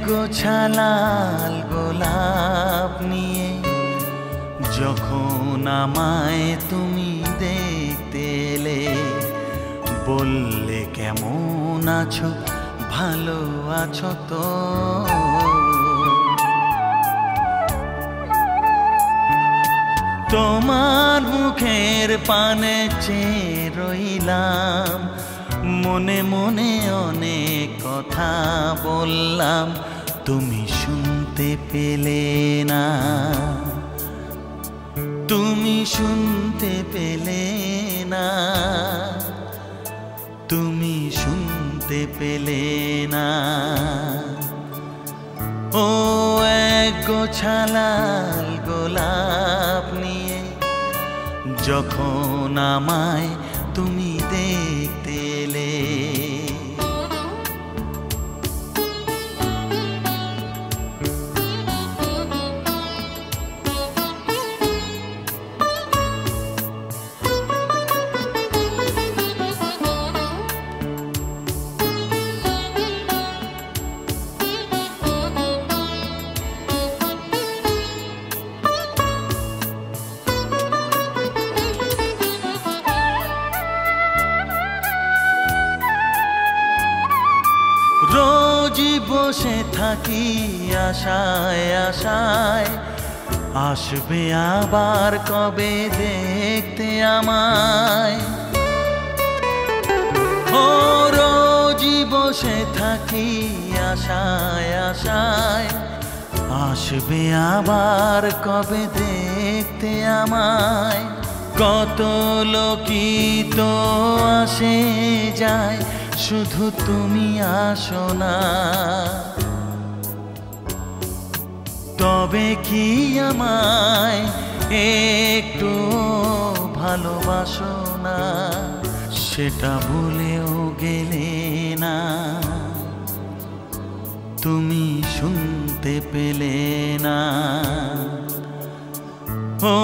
গোছা লাল গোলাপ নিয়ে যখন আমায় তুমি দেখতে এলে, বললে কেমন আছো, ভালো আছো তো? তোমার মুখের পানে চেয়ে রইলাম, মনে মনে অনেক কথা বললাম, তুমি শুনতে পেলে না, তুমি শুনতে পেলে না, তুমি শুনতে পেলে না। ও এক গোছা লাল গোলাপ নিয়ে যখন আমায় তুমি দেখতে এলে, রোজই বসে থাকি আশায় আশায়, আসবে আবার কবে দেখতে আমায়। ও রোজই বসে থাকি আশায় আশায়, আসবে আবার কবে দেখতে আমায়। কত লোকই তো আসে যায়, শুধু তুমি আসো না। তবে কি আমায় একটু ভালোবাসো না, সেটা ভুলেও গেলে না, তুমি শুনতে পেলে না। ও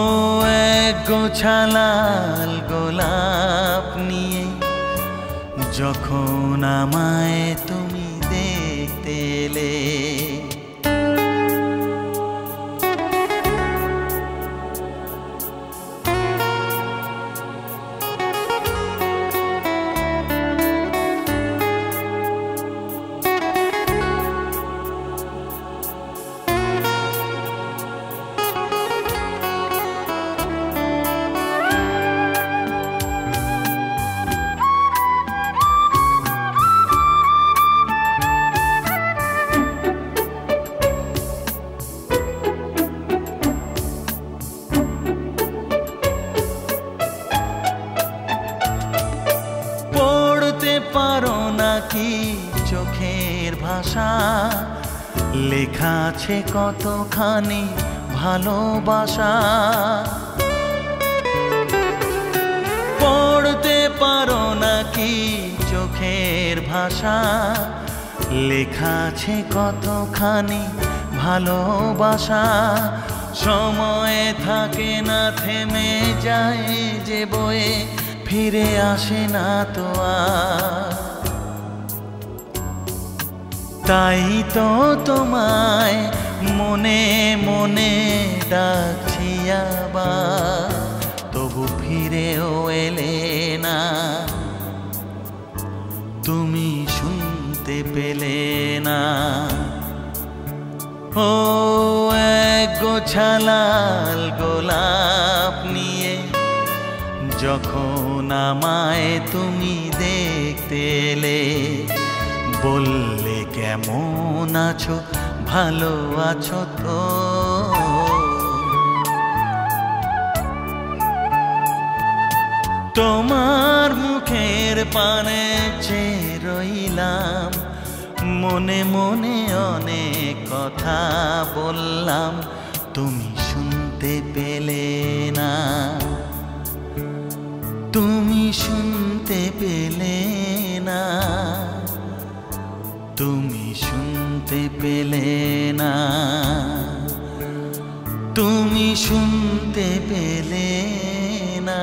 এক গোছা লাল গোলাপ নিয়ে যখন আমায় তুমি দেখতে এলে, পারো নাকি চোখের ভাষা, লেখা আছে কতখানি ভালোবাসা। পড়তে পারো নাকি চোখের ভাষা, লেখা আছে কতখানি ভালোবাসা। সময় থাকে না, থেমে যায় যে বয়ে, ফিরে আসে না তো আর। তাই তো তোমায় মনে মনে ডাকছি আবার, তবু ফিরেও এলে না, তুমি শুনতে পেলে না। ও এক গোছা লাল গোলাপ নিয়ে যখন আমায় তুমি দেখতে এলে, বললে কেমন আছো, ভালো আছো তো? তোমার মুখের পানে চেয়ে রইলাম, মনে মনে অনেক কথা বললাম, তুমি শুনতে পেলে না, তুমি শুনতে পেলে না, তুমি শুনতে পেলে না, তুমি শুনতে পেলে না।